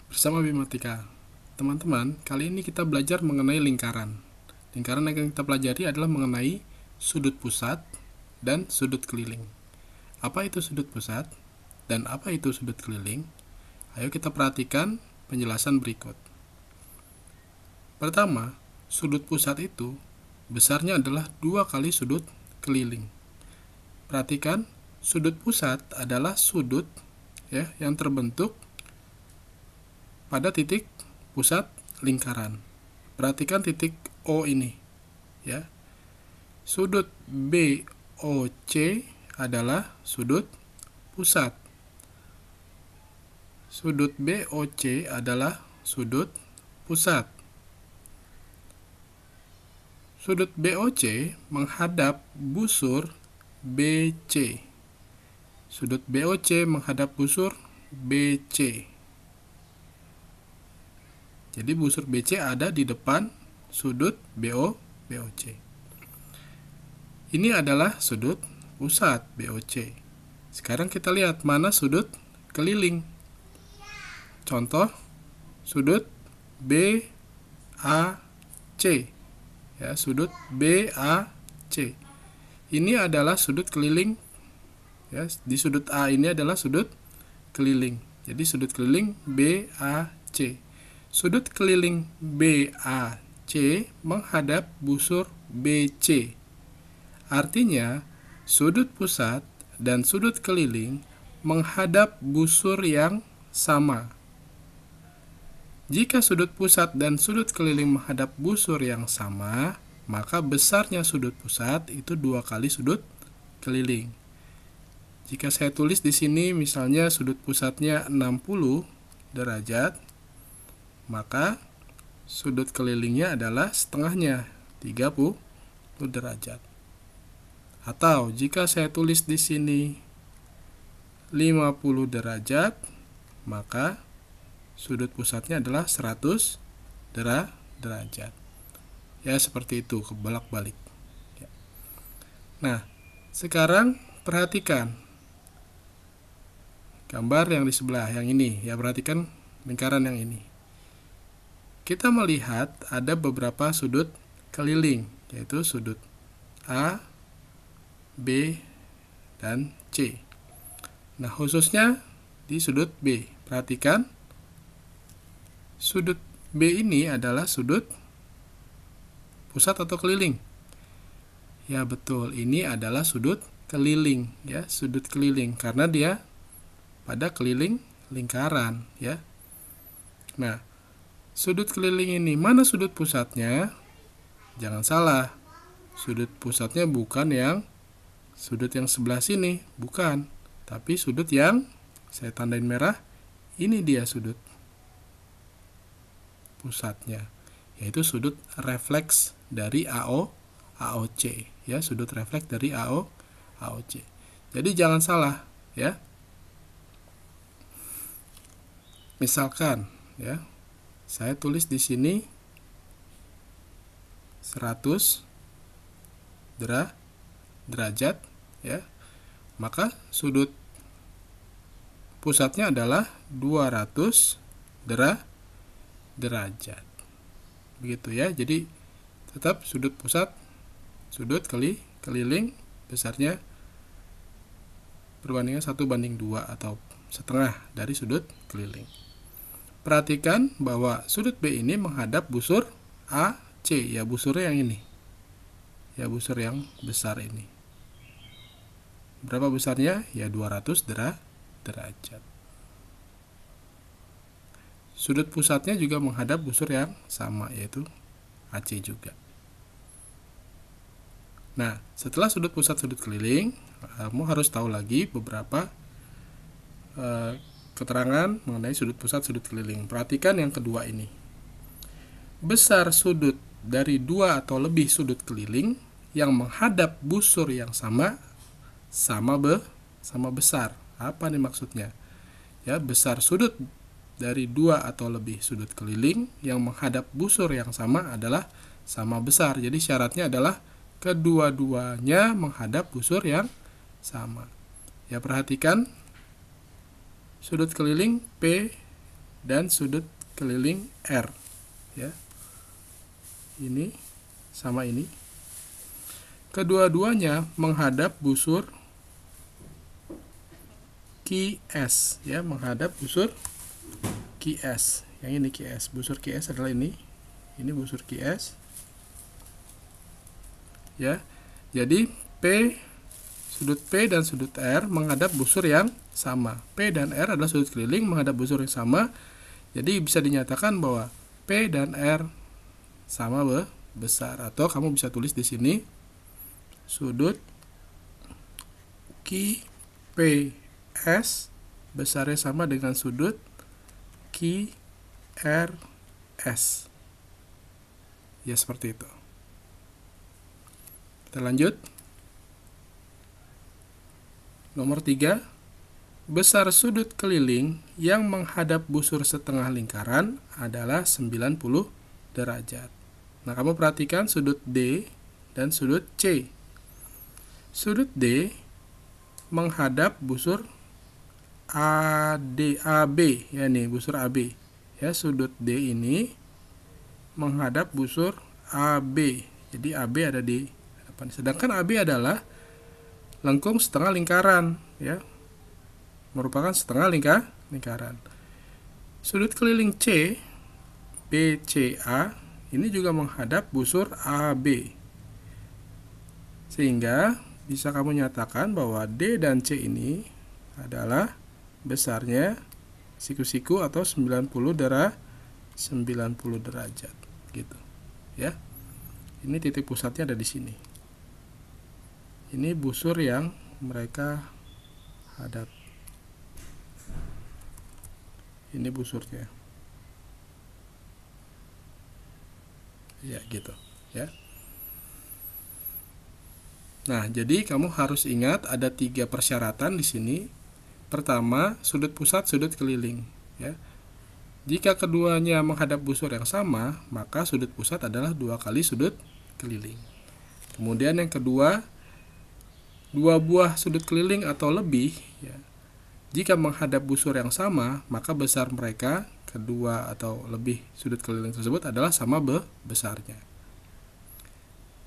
Bersama Bimatika. Teman-teman, kali ini kita belajar mengenai lingkaran. Lingkaran yang kita pelajari adalah mengenai sudut pusat dan sudut keliling. Apa itu sudut pusat dan apa itu sudut keliling? Ayo kita perhatikan penjelasan berikut. Pertama, sudut pusat itu besarnya adalah 2 kali sudut keliling. Perhatikan, sudut pusat adalah sudut yang terbentuk pada titik pusat lingkaran. Perhatikan titik O ini, ya. Sudut BOC adalah sudut pusat. Sudut BOC adalah sudut pusat. Sudut BOC menghadap busur BC. Sudut BOC menghadap busur BC. Jadi busur BC ada di depan sudut BOC. Ini adalah sudut pusat BOC. Sekarang kita lihat mana sudut keliling. Contoh sudut BAC. Ya, sudut BAC. Ini adalah sudut keliling. Ya, di sudut A ini adalah sudut keliling. Jadi sudut keliling BAC. Sudut keliling BAC menghadap busur BC. Artinya, sudut pusat dan sudut keliling menghadap busur yang sama. Jika sudut pusat dan sudut keliling menghadap busur yang sama, maka besarnya sudut pusat itu 2 kali sudut keliling. Jika saya tulis di sini misalnya sudut pusatnya 60 derajat, maka sudut kelilingnya adalah setengahnya, 30 derajat. Atau jika saya tulis di sini 50 derajat, maka sudut pusatnya adalah 100 derajat. Ya, seperti itu, kebolak-balik. Ya. Nah, sekarang perhatikan gambar yang di sebelah, yang ini. Ya, perhatikan lingkaran yang ini. Kita melihat ada beberapa sudut keliling, yaitu sudut A, B, dan C. Nah, khususnya di sudut B. Perhatikan, sudut B ini adalah sudut pusat atau keliling. Ya, betul, ini adalah sudut keliling, ya, sudut keliling karena dia pada keliling lingkaran, ya. Nah, sudut keliling ini, mana sudut pusatnya? Jangan salah, sudut pusatnya bukan yang sudut yang sebelah sini, bukan. Tapi sudut yang saya tandain merah, ini dia sudut pusatnya, yaitu sudut refleks dari AOC, ya, sudut refleks dari AOC. Jadi jangan salah, ya. Misalkan, ya, saya tulis di sini 100 derajat, ya. Maka sudut pusatnya adalah 200 derajat. Begitu, ya. Jadi tetap sudut pusat, sudut keliling besarnya perbandingan 1:2 atau setengah dari sudut keliling. Perhatikan bahwa sudut B ini menghadap busur AC, ya, busurnya yang ini. Ya, busur yang besar ini. Berapa besarnya? Ya, 200 derajat. Sudut pusatnya juga menghadap busur yang sama, yaitu AC juga. Nah, setelah sudut pusat, sudut keliling, kamu harus tahu lagi beberapa keterangan mengenai sudut pusat, sudut keliling. Perhatikan yang kedua ini. Besar sudut dari 2 atau lebih sudut keliling yang menghadap busur yang sama besar. Apa nih maksudnya? Ya, besar sudut dari 2 atau lebih sudut keliling yang menghadap busur yang sama adalah sama besar. Jadi syaratnya adalah kedua-duanya menghadap busur yang sama. Ya, perhatikan sudut keliling dan sudut keliling R, ya. Ini sama ini. Kedua-duanya menghadap busur QS, ya, menghadap busur QS. Yang ini QS, busur QS adalah ini. Ini busur QS. Ya. Jadi sudut P dan sudut R menghadap busur yang sama. P dan R adalah sudut keliling menghadap busur yang sama. Jadi bisa dinyatakan bahwa P dan R sama besar, atau kamu bisa tulis di sini sudut QPS besarnya sama dengan sudut QRS. Ya, seperti itu. Kita lanjut. Nomor 3. Besar sudut keliling yang menghadap busur setengah lingkaran adalah 90 derajat. Nah, kamu perhatikan sudut D dan sudut C. Sudut D menghadap busur AB, ya, nih busur AB. Ya, sudut D ini menghadap busur AB. Jadi AB ada di depan. Sedangkan AB adalah lengkung setengah lingkaran, ya. Merupakan setengah lingkaran. Sudut keliling C, BCA, ini juga menghadap busur AB. Sehingga bisa kamu nyatakan bahwa D dan C ini adalah besarnya siku-siku atau 90 derajat, gitu. Ya. Ini titik pusatnya ada di sini. Ini busur yang mereka hadap. Ini busurnya. Ya, gitu, ya. Nah, jadi kamu harus ingat ada 3 persyaratan di sini. Pertama, sudut pusat, sudut keliling, ya. Jika keduanya menghadap busur yang sama, maka sudut pusat adalah 2 kali sudut keliling. Kemudian yang kedua, 2 buah sudut keliling atau lebih, ya. Jika menghadap busur yang sama, maka besar mereka, kedua atau lebih sudut keliling tersebut adalah sama besarnya.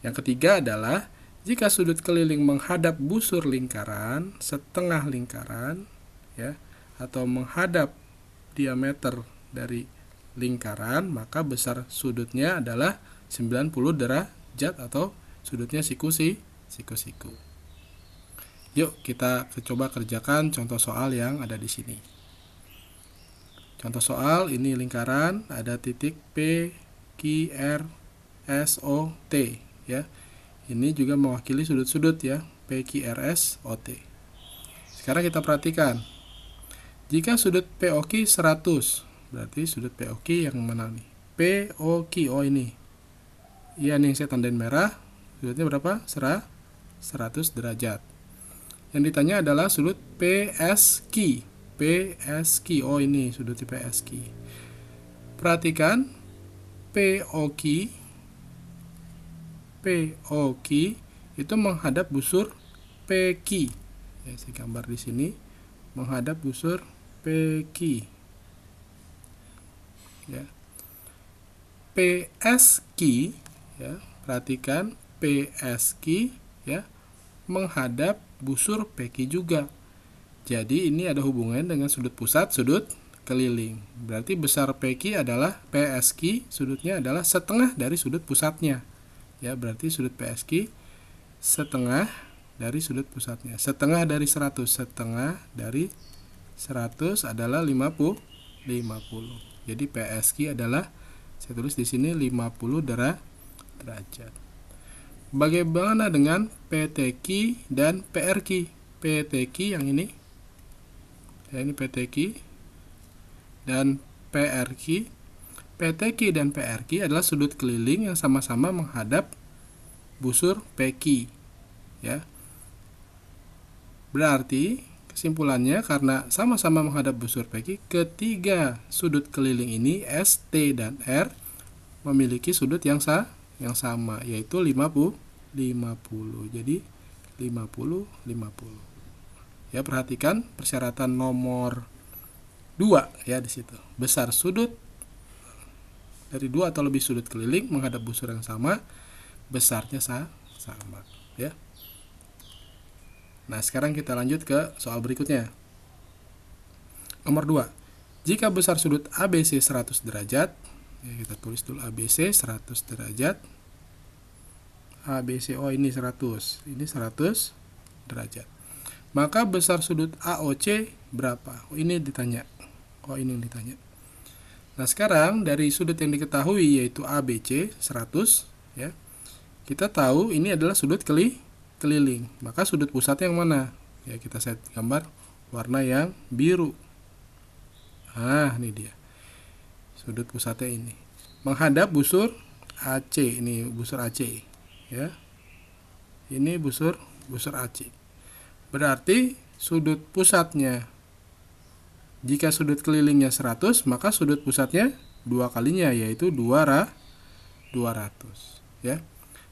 Yang ketiga adalah jika sudut keliling menghadap busur lingkaran, setengah lingkaran, ya, atau menghadap diameter dari lingkaran, maka besar sudutnya adalah 90 derajat atau sudutnya siku-siku. Yuk kita coba kerjakan contoh soal yang ada di sini. Contoh soal, ini lingkaran, ada titik P, Q, R, S, O, T, ya. Ini juga mewakili sudut-sudut, ya, P, Q, R, S, O, T. Sekarang kita perhatikan. Jika sudut POQ 100, berarti sudut POQ yang mana nih? POQ, oh ini. Iya nih, saya tandain merah. Sudutnya berapa? 100 derajat. Yang ditanya adalah sudut PSQ. PSQ, oh ini sudut PSQ. Perhatikan POQ itu menghadap busur PQ. Ya, saya gambar di sini, menghadap busur PQ. Ya. PSQ, ya, perhatikan PSQ, ya, menghadap busur PQ juga. Jadi ini ada hubungan dengan sudut pusat, sudut keliling. Berarti besar PQ adalah PSQ, sudutnya adalah setengah dari sudut pusatnya. Ya, berarti sudut PSQ setengah dari sudut pusatnya. Setengah dari 100, setengah dari 100 adalah 50. Jadi PSQ adalah, saya tulis di sini 50 derajat. Bagaimana dengan PTQ dan PRQ? PTQ yang ini, ya, ini PTQ dan PRQ. PTQ dan PRQ adalah sudut keliling yang sama-sama menghadap busur PQ, ya. Berarti kesimpulannya, karena sama-sama menghadap busur PQ, ketiga sudut keliling ini ST dan R memiliki sudut yang sama, yaitu 50. Jadi 50. Ya, perhatikan persyaratan nomor 2 ya di situ. Besar sudut dari 2 atau lebih sudut keliling menghadap busur yang sama, besarnya sama ya. Nah, sekarang kita lanjut ke soal berikutnya. Nomor 2. Jika besar sudut ABC 100 derajat, ya, kita tulis dulu ABC 100 derajat. ABC, oh ini 100 derajat. Maka besar sudut AOC berapa? Oh, ini ditanya. Nah, sekarang dari sudut yang diketahui yaitu ABC 100 ya. Kita tahu ini adalah sudut keliling. Maka sudut pusatnya yang mana? Ya, kita set gambar warna yang biru. Nah, ini dia. Sudut pusatnya ini. Menghadap busur AC, ini busur AC ya. Ini busur AC. Berarti sudut pusatnya, jika sudut kelilingnya 100, maka sudut pusatnya 2 kalinya, yaitu 200 ya.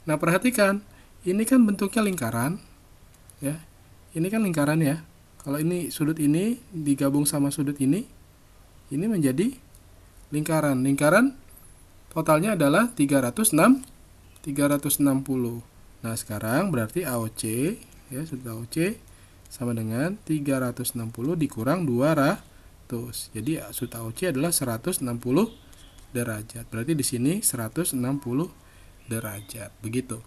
Nah, perhatikan, ini kan bentuknya lingkaran ya. Ini kan lingkaran ya. Kalau ini sudut ini digabung sama sudut ini menjadi lingkaran. Lingkaran totalnya adalah 360. Nah, sekarang berarti AOC ya, sudut AOC sama dengan 360 dikurang 200. Jadi sudut AOC adalah 160 derajat. Berarti di sini 160 derajat. Begitu.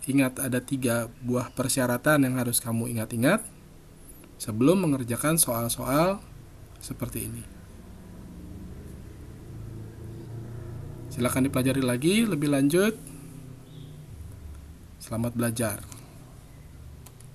Ingat, ada 3 buah persyaratan yang harus kamu ingat-ingat sebelum mengerjakan soal-soal seperti ini. Silakan dipelajari lagi lebih lanjut. Selamat belajar.